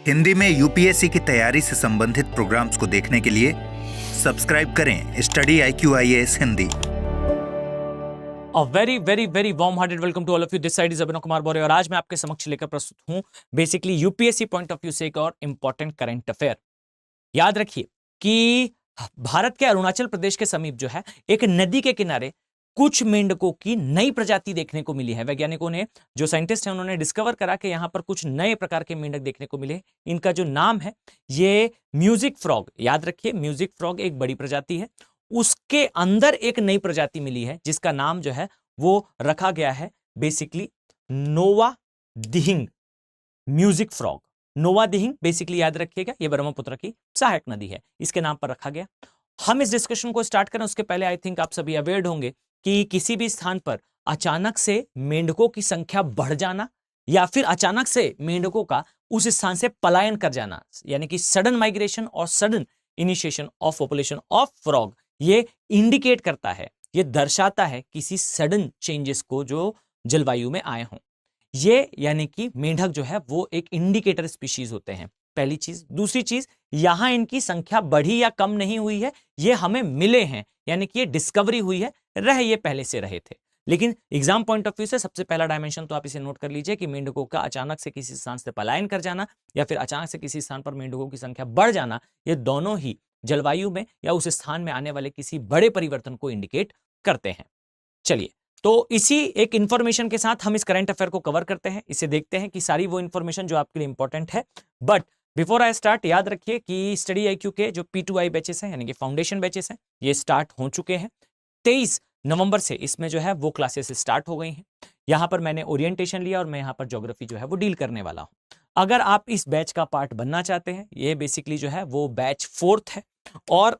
हिंदी में यूपीएससी की तैयारी से संबंधित प्रोग्राम्स को देखने के लिए सब्सक्राइब करें study IQ IAS Hindi. A very very very warm hearted welcome to all of you. This side is Abhinav Kumar Maurya और आज मैं आपके समक्ष लेकर प्रस्तुत हूं basically UPSC point of view से एक और इंपॉर्टेंट करंट अफेयर। याद रखिए कि भारत के अरुणाचल प्रदेश के समीप जो है एक नदी के किनारे कुछ मेंढकों की नई प्रजाति देखने को मिली है। वैज्ञानिकों ने, जो साइंटिस्ट हैं, उन्होंने डिस्कवर करा कि यहां पर कुछ नए प्रकार के मेंढक देखने को मिले। इनका जो नाम है ये म्यूजिक फ्रॉग। याद रखिए म्यूजिक फ्रॉग एक बड़ी प्रजाति है, उसके अंदर एक नई प्रजाति मिली है जिसका नाम जो है वो रखा गया है बेसिकली नोवा दिहिंग म्यूजिक फ्रॉग। नोवा दिहिंग बेसिकली याद रखिएगा ये ब्रह्मपुत्र की सहायक नदी है, इसके नाम पर रखा गया। हम इस डिस्कशन को स्टार्ट करें उसके पहले आई थिंक आप सभी अवेयर होंगे कि किसी भी स्थान पर अचानक से मेंढकों की संख्या बढ़ जाना या फिर अचानक से मेंढकों का उस स्थान से पलायन कर जाना, यानी कि सडन माइग्रेशन और sudden initiation of population of frog, ये इंडिकेट करता है, ये दर्शाता है किसी सडन चेंजेस को जो जलवायु में आए हों। ये यानी कि मेंढक जो है वो एक इंडिकेटर स्पीशीज होते हैं, पहली चीज। दूसरी चीज, यहां इनकी संख्या बढ़ी या कम नहीं हुई है, ये हमें मिले हैं, यानी कि ये डिस्कवरी हुई है, रह ये पहले से रहे थे। लेकिन एग्जाम पॉइंट ऑफ व्यू से सबसे पहला डायमेंशन तो आप इसे नोट कर लीजिए कि मेंढकों का अचानक से किसी स्थान से पलायन कर जाना या फिर अचानक से किसी स्थान पर मेंढकों की संख्या बढ़ जाना, ये दोनों ही जलवायु में या उस स्थान में आने वाले किसी बड़े परिवर्तन को इंडिकेट करते हैं। चलिए, तो इसी एक इंफॉर्मेशन के साथ हम इस करंट अफेयर को कवर करते हैं, इसे देखते हैं कि सारी वो इंफॉर्मेशन जो आपके लिए इंपॉर्टेंट है। बट बिफोर आई स्टार्ट, याद रखिए कि स्टडी IQ के जो P2I बैचेस हैं, यानी कि फाउंडेशन बैचेस हैं, ये स्टार्ट हो चुके हैं। 23 नवंबर से इसमें जो है वो क्लासेस स्टार्ट हो गई हैं। यहां पर मैंने ओरिएंटेशन लिया और मैं यहां पर ज्योग्राफी जो है वो डील करने वाला हूं। अगर आप इस बैच का पार्ट बनना चाहते हैं, ये बेसिकली जो है वो बैच 4th है, और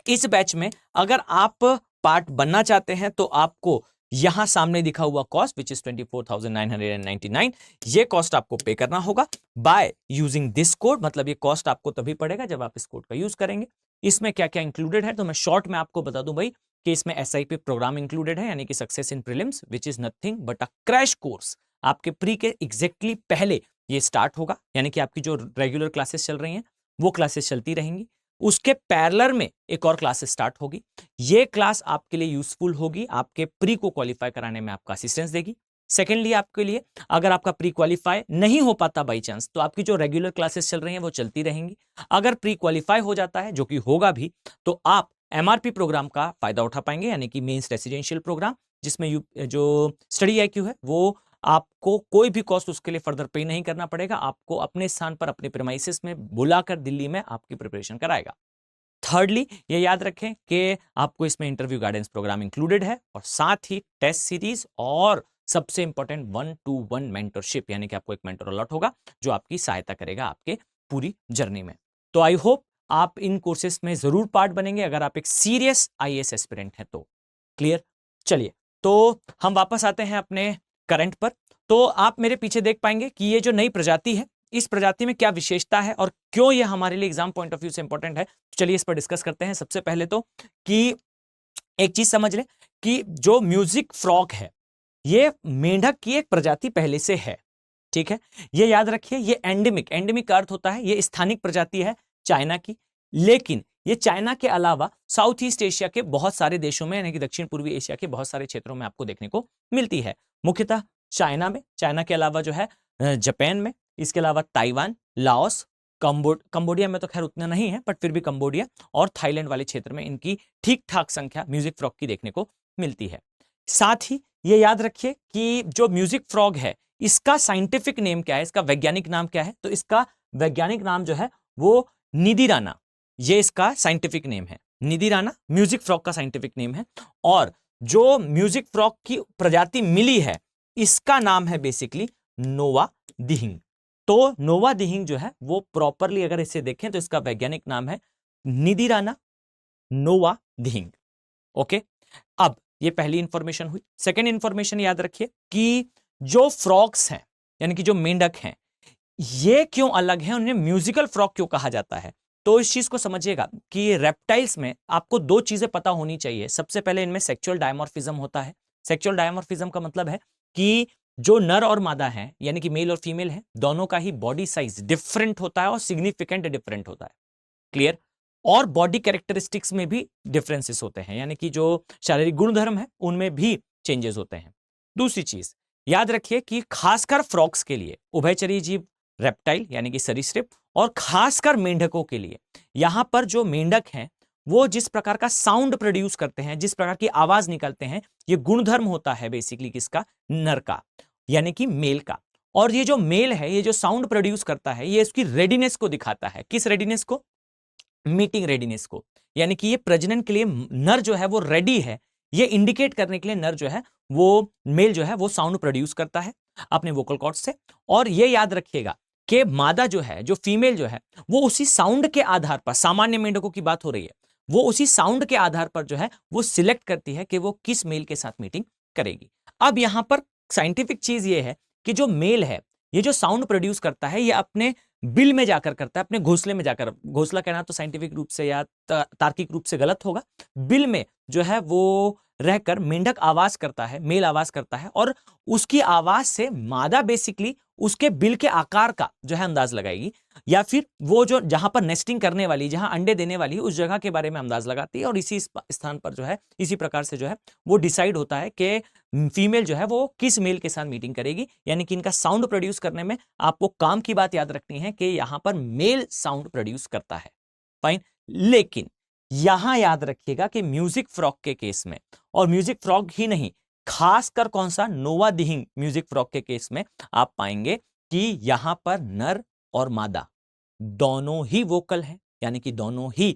इस बैच में अगर आप पार्ट बनना चाहते हैं तो आपको यहां सामने दिखा हुआ कॉस्ट विच इज 24,999, ये कॉस्ट आपको पे करना होगा बाय यूजिंग दिस कोड। मतलब ये कॉस्ट आपको तभी पड़ेगा जब आप इस कोड का यूज करेंगे। इसमें क्या क्या इंक्लूडेड है तो मैं शॉर्ट में आपको बता दूं भाई कि इसमें SIP प्रोग्राम इंक्लूडेड है, यानी कि success in prelims, which is nothing but a crash course. आपके प्री के एग्जैक्टली पहले ये स्टार्ट होगा, यानी कि आपकी जो रेगुलर क्लासेस चल रही हैं वो क्लासेस चलती रहेंगी, उसके पैरेलल में एक और क्लास स्टार्ट होगी। ये क्लास आपके लिए यूजफुल होगी, आपके प्री को क्वालिफाई कराने में आपका असिस्टेंस देगी। सेकेंडली, आपके लिए अगर आपका प्री क्वालिफाई नहीं हो पाता बाई चांस, तो आपकी जो रेगुलर क्लासेस चल रही हैं वो चलती रहेंगी। अगर प्री क्वालिफाई हो जाता है, जो कि होगा भी, तो आप MRP प्रोग्राम का फायदा उठा पाएंगे, यानी कि मेंस रेसिडेंशियल प्रोग्राम, जिसमें जो स्टडी IQ है वो आपको कोई भी कॉस्ट उसके लिए फर्दर पे नहीं करना पड़ेगा, आपको अपने स्थान पर अपने प्रीमाइसेस में बुलाकर दिल्ली में आपकी प्रिपरेशन कराएगा। थर्डली, ये याद रखें कि आपको इसमें इंटरव्यू गाइडेंस प्रोग्राम इंक्लूडेड है, और साथ ही टेस्ट सीरीज, और सबसे इंपॉर्टेंट 1-to-1 मेंटरशिप, यानी कि आपको एक मेंटर अलॉट होगा जो आपकी सहायता करेगा आपके पूरी जर्नी में। तो आई होप आप इन कोर्सेस में जरूर पार्ट बनेंगे अगर आप एक सीरियस IAS एस्पिरेंट हैं तो। क्लियर? चलिए, तो हम वापस आते हैं अपने करंट पर। तो आप मेरे पीछे देख पाएंगे कि ये जो नई प्रजाति है, इस प्रजाति में क्या विशेषता है और क्यों ये हमारे लिए एग्जाम पॉइंट ऑफ व्यू से इंपॉर्टेंट है, चलिए इस पर डिस्कस करते हैं। सबसे पहले तो कि एक चीज समझ लें कि जो म्यूजिक फ्रॉग है ये मेंढक की एक प्रजाति पहले से है, ठीक है। ये याद रखिए, ये एंडेमिक का अर्थ होता है ये स्थानिक प्रजाति है चाइना की, लेकिन ये चाइना के अलावा साउथ ईस्ट एशिया के बहुत सारे देशों में, यानी कि दक्षिण पूर्वी एशिया के बहुत सारे क्षेत्रों में आपको देखने को मिलती है। मुख्यतः चाइना में, चाइना के अलावा जो है जापान में, इसके अलावा ताइवान, लाओस, कंबोडिया में तो खैर उतना नहीं है, बट फिर भी कंबोडिया और थाईलैंड वाले क्षेत्र में इनकी ठीक ठाक संख्या म्यूजिक फ्रॉग की देखने को मिलती है। साथ ही ये याद रखिए कि जो म्यूजिक फ्रॉग है इसका साइंटिफिक नेम क्या है, इसका वैज्ञानिक नाम क्या है, तो इसका वैज्ञानिक नाम जो है वो निदिराना, ये इसका साइंटिफिक नेम है। निदिराना म्यूजिक फ्रॉग का साइंटिफिक नेम है, और जो म्यूजिक फ्रॉग की प्रजाति मिली है इसका नाम है बेसिकली नोवा दिहिंग। तो नोवा दिहिंग जो है वो प्रॉपरली अगर इसे देखें तो इसका वैज्ञानिक नाम है निदिराना नोवा दिहिंग। ओके, अब ये पहली इंफॉर्मेशन हुई। सेकेंड इंफॉर्मेशन याद रखिए कि जो फ्रॉग्स हैं, यानी कि जो मेंढक हैं, ये क्यों अलग है, उन्हें म्यूजिकल फ्रॉग क्यों कहा जाता है। तो इस चीज को समझिएगा कि रेप्टाइल्स में आपको दो चीजें पता होनी चाहिए। सबसे पहले इनमें सेक्सुअल डायमॉर्फिज्म होता है। सेक्सुअल डायमॉर्फिज्म का मतलब है कि जो नर और मादा है यानी कि मेल और फीमेल है, दोनों का ही बॉडी साइज डिफरेंट होता है और सिग्निफिकेंट डिफरेंट होता है। क्लियर? और बॉडी कैरेक्टरिस्टिक्स में भी डिफरेंसेस होते हैं, यानी कि जो शारीरिक गुणधर्म है उनमें भी चेंजेस होते हैं। दूसरी चीज याद रखिए कि खासकर फ्रॉक्स के लिए, उभयचरी जीव रेप्टाइल यानी कि सरीसृप, और खासकर मेंढकों के लिए यहां पर जो मेंढक हैं वो जिस प्रकार का साउंड प्रोड्यूस करते हैं, जिस प्रकार की आवाज निकालते हैं, ये गुणधर्म होता है बेसिकली किसका? नर का, यानी कि मेल का। और ये जो मेल है, ये जो साउंड प्रोड्यूस करता है, ये उसकी रेडीनेस को दिखाता है। किस रेडीनेस को? मीटिंग रेडीनेस को, यानी कि ये प्रजनन के लिए नर जो है वो रेडी है, ये इंडिकेट करने के लिए नर जो है वो मेल जो है वो साउंड प्रोड्यूस करता है अपने वोकल कॉर्ड से। और ये याद रखिएगा कि मादा जो है, जो फीमेल जो है, वो उसी साउंड के आधार पर, सामान्य मेंढकों की बात हो रही है, वो उसी साउंड के आधार पर जो है वो सिलेक्ट करती है कि वो किस मेल के साथ मीटिंग करेगी। अब यहां पर साइंटिफिक चीज ये है कि जो मेल है, ये जो साउंड प्रोड्यूस करता है, ये अपने बिल में जाकर करता है, अपने घोंसले में जाकर। घोंसला कहना तो साइंटिफिक रूप से या तार्किक रूप से गलत होगा। बिल में जो है वो रहकर मेंढक आवाज करता है, मेल आवाज करता है, और उसकी आवाज से मादा बेसिकली उसके बिल के आकार का जो है अंदाज लगाएगी, या फिर वो जो जहां पर नेस्टिंग करने वाली, जहां अंडे देने वाली, उस जगह के बारे में अंदाज लगाती है। और इसी स्थान पर जो है, इसी प्रकार से जो है वो डिसाइड होता है कि फीमेल जो है वो किस मेल के साथ मीटिंग करेगी। यानी कि इनका साउंड प्रोड्यूस करने में आपको काम की बात याद रखनी है कि यहां पर मेल साउंड प्रोड्यूस करता है। फाइन। लेकिन यहां याद रखिएगा कि म्यूजिक फ्रॉग के केस में, और म्यूजिक फ्रॉग ही नहीं, खासकर कौन सा? नोवा दिहिंग म्यूजिक फ्रॉग के केस में आप पाएंगे कि यहां पर नर और मादा दोनों ही वोकल हैं, यानी कि दोनों ही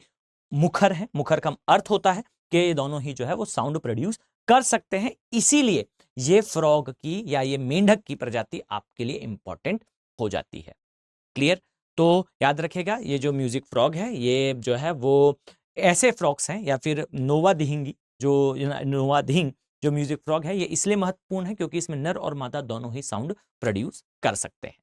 मुखर हैं। मुखर का अर्थ होता है कि दोनों ही जो है वो साउंड प्रोड्यूस कर सकते हैं। इसीलिए ये फ्रॉग की या ये मेंढक की प्रजाति आपके लिए इंपॉर्टेंट हो जाती है। क्लियर? तो याद रखिएगा, ये जो म्यूजिक फ्रॉग है, ये जो है वो ऐसे फ्रॉग्स हैं, या फिर नोवा दिहिंगी, जो नोवा दिहिंग जो म्यूजिक फ्रॉग है, ये इसलिए महत्वपूर्ण है क्योंकि इसमें नर और मादा दोनों ही साउंड प्रोड्यूस कर सकते हैं।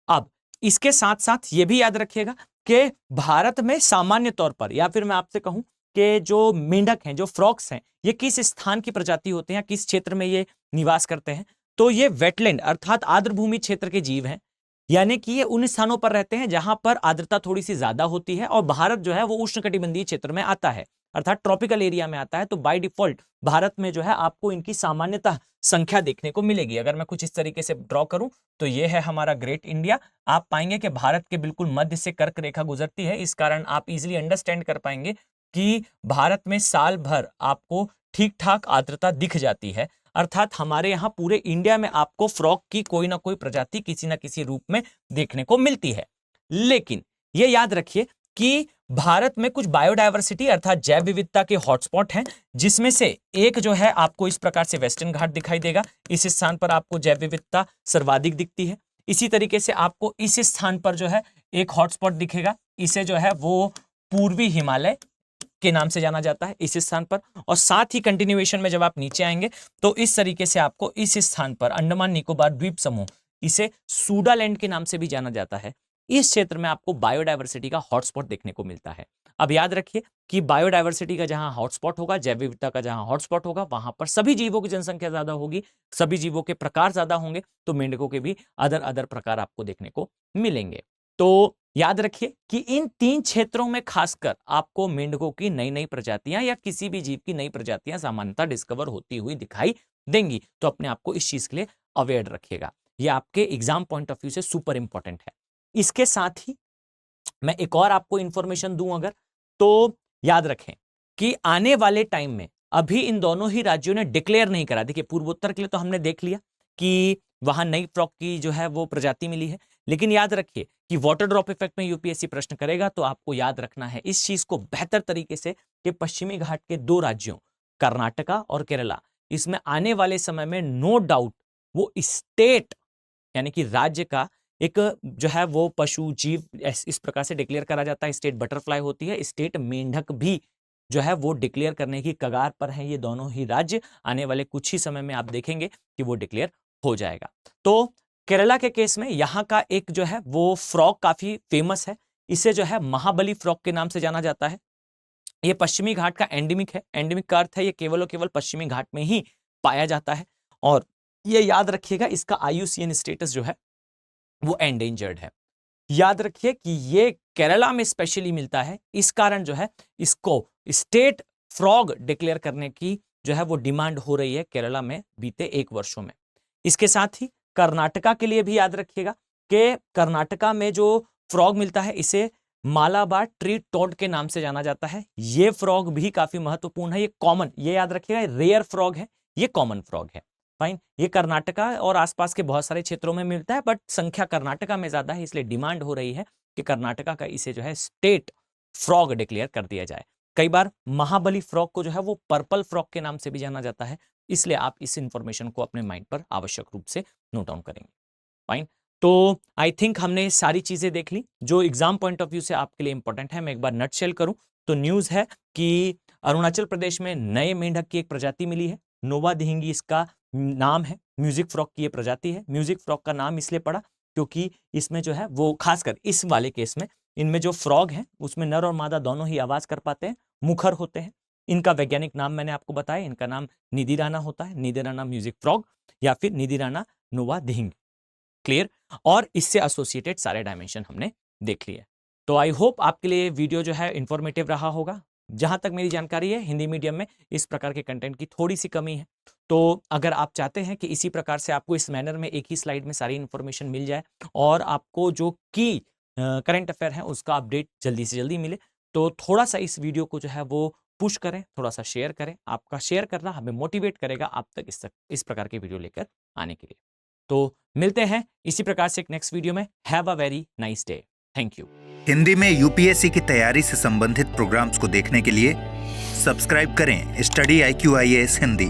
अब इसके साथ साथ ये भी याद रखिएगा कि भारत में सामान्य तौर पर, या फिर मैं आपसे कहूं कि जो मेंढक हैं, जो फ्रॉक्स हैं, ये किस स्थान की प्रजाति होते हैं, किस क्षेत्र में ये निवास करते हैं? तो ये वेटलैंड अर्थात आर्द्रभूमि क्षेत्र के जीव हैं, यानी कि ये उन स्थानों पर रहते हैं जहां पर आर्द्रता थोड़ी सी ज्यादा होती है। और भारत जो है वो उष्णकटिबंधीय क्षेत्र में आता है, अर्थात ट्रॉपिकल एरिया में आता है। तो बाय डिफॉल्ट भारत में जो है आपको इनकी सामान्यतः संख्या देखने को मिलेगी। अगर मैं कुछ इस तरीके से ड्रॉ करूं तो ये है हमारा ग्रेट इंडिया। आप पाएंगे कि भारत के बिल्कुल मध्य से कर्क रेखा गुजरती है। इस कारण आप इजीली अंडरस्टैंड कर पाएंगे कि भारत में साल भर आपको ठीक ठाक आर्द्रता दिख जाती है। अर्थात हमारे यहाँ पूरे इंडिया में आपको फ्रॉग की कोई ना कोई प्रजाति किसी ना किसी रूप में देखने को मिलती है। लेकिन ये याद रखिए कि भारत में कुछ बायोडायवर्सिटी अर्थात जैव विविधता के हॉटस्पॉट हैं, जिसमें से एक जो है आपको इस प्रकार से वेस्टर्न घाट दिखाई देगा। इस स्थान पर आपको जैव विविधता सर्वाधिक दिखती है। इसी तरीके से आपको इस स्थान पर जो है एक हॉटस्पॉट दिखेगा, इसे जो है वो पूर्वी हिमालय के नाम से जाना जाता है इस स्थान पर। और साथ ही कंटिन्यूएशन में जब आप नीचे आएंगे तो इस तरीके से आपको इस स्थान पर अंडमान निकोबार द्वीप समूह, इसे सूडालैंड के नाम से भी जाना जाता है, इस क्षेत्र में आपको बायोडायवर्सिटी का हॉटस्पॉट देखने को मिलता है। अब याद रखिए कि बायोडायवर्सिटी का जहां हॉटस्पॉट होगा, जैव विविधता का जहां हॉटस्पॉट होगा, वहां पर सभी जीवों की जनसंख्या ज्यादा होगी, सभी जीवों के प्रकार ज्यादा होंगे, तो मेंढकों के भी अदर अदर प्रकार आपको देखने को मिलेंगे। तो याद रखिए कि इन 3 क्षेत्रों में खासकर आपको मेंढकों की नई नई प्रजातियां या किसी भी जीव की नई प्रजातियां सामान्यतः डिस्कवर होती हुई दिखाई देंगी। तो अपने आप को इस चीज के लिए अवेयर रखिएगा, ये आपके एग्जाम पॉइंट ऑफ व्यू से सुपर इंपॉर्टेंट है। इसके साथ ही मैं एक और आपको इंफॉर्मेशन दूं अगर, तो याद रखें कि आने वाले टाइम में अभी इन दोनों ही राज्यों ने डिक्लेयर नहीं करा। देखिए पूर्वोत्तर के लिए तो हमने देख लिया कि वहां नई फ्रॉग की जो है वो प्रजाति मिली है, लेकिन याद रखिए कि वाटर ड्रॉप इफेक्ट में यूपीएससी प्रश्न करेगा तो आपको याद रखना है इस चीज को बेहतर तरीके से कि पश्चिमी घाट के 2 राज्यों कर्नाटका और केरला, इसमें आने वाले समय में नो डाउट वो स्टेट यानी कि राज्य का एक जो है वो पशु जीव इस प्रकार से डिक्लेयर करा जाता है। स्टेट बटरफ्लाई होती है, स्टेट मेंढक भी जो है वो डिक्लेयर करने की कगार पर है। ये दोनों ही राज्य आने वाले कुछ ही समय में आप देखेंगे कि वो डिक्लेयर हो जाएगा। तो केरला के केस में यहाँ का एक जो है वो फ्रॉग काफी फेमस है, इसे जो है महाबली फ्रॉग के नाम से जाना जाता है। ये पश्चिमी घाट का एंडेमिक है। एंडेमिक का अर्थ है ये केवल और केवल पश्चिमी घाट में ही पाया जाता है। और ये याद रखिएगा, इसका IUCN स्टेटस जो है वो एंडेंजर्ड है। याद रखिए कि ये केरला में स्पेशली मिलता है, इस कारण जो है इसको स्टेट फ्रॉग डिक्लेयर करने की जो है वो डिमांड हो रही है केरला में बीते 1 वर्षों में। इसके साथ ही कर्नाटका के लिए भी याद रखिएगा कि कर्नाटका में जो फ्रॉग मिलता है इसे मालाबार ट्री टोड के नाम से जाना जाता है। ये फ्रॉग भी काफी महत्वपूर्ण है, ये कॉमन, ये याद रखिएगा, रेयर फ्रॉग है, ये कॉमन फ्रॉग है। फाइन, ये कर्नाटका और आसपास के बहुत सारे क्षेत्रों में मिलता है, बट संख्या कर्नाटका में ज्यादा है, इसलिए डिमांड हो रही है कि कर्नाटका का इसे जो है स्टेट फ्रॉग डिक्लेयर कर दिया जाए। कई बार महाबली फ्रॉग को जो है वो पर्पल फ्रॉग के नाम से भी जाना जाता है, इसलिए आप इस इंफॉर्मेशन को अपने माइंड पर आवश्यक रूप से नोट डाउन करेंगे। फाइन, तो आई थिंक हमने सारी चीजें देख ली जो एग्जाम पॉइंट ऑफ व्यू से आपके लिए इंपॉर्टेंट है। मैं एक बार नटशेल करूं तो न्यूज है कि अरुणाचल प्रदेश में नए मेंढक की एक प्रजाति मिली है, नोवा दिहिंगी इसका नाम है। म्यूजिक फ्रॉग की ये प्रजाति है। म्यूजिक फ्रॉग का नाम इसलिए पड़ा क्योंकि इसमें जो है वो खासकर इस वाले केस में इनमें जो फ्रॉग है उसमें नर और मादा दोनों ही आवाज कर पाते हैं, मुखर होते हैं। इनका वैज्ञानिक नाम मैंने आपको बताया, इनका नाम निधिराना होता है, निधिराना म्यूजिक फ्रॉग या फिर निधिराना नोवा दिहिंगी। क्लियर, और इससे एसोसिएटेड सारे डायमेंशन हमने देख लिए। तो आई होप आपके लिए वीडियो जो है इंफॉर्मेटिव रहा होगा। जहां तक मेरी जानकारी है हिंदी मीडियम में इस प्रकार के कंटेंट की थोड़ी सी कमी है, तो अगर आप चाहते हैं कि इसी प्रकार से आपको इस मैनर में एक ही स्लाइड में सारी इंफॉर्मेशन मिल जाए और आपको जो की करंट अफेयर है उसका अपडेट जल्दी से जल्दी मिले, तो थोड़ा सा इस वीडियो को जो है वो पुश करें, थोड़ा सा शेयर करें। आपका शेयर करना हमें मोटिवेट करेगा आप तक इस प्रकार के वीडियो लेकर आने के लिए। तो मिलते हैं इसी प्रकार से एक नेक्स्ट वीडियो में। Have a very nice day. Thank you. Hindi में यूपीएससी की तैयारी से संबंधित प्रोग्राम्स को देखने के लिए सब्सक्राइब करें स्टडी IQ IAS हिंदी।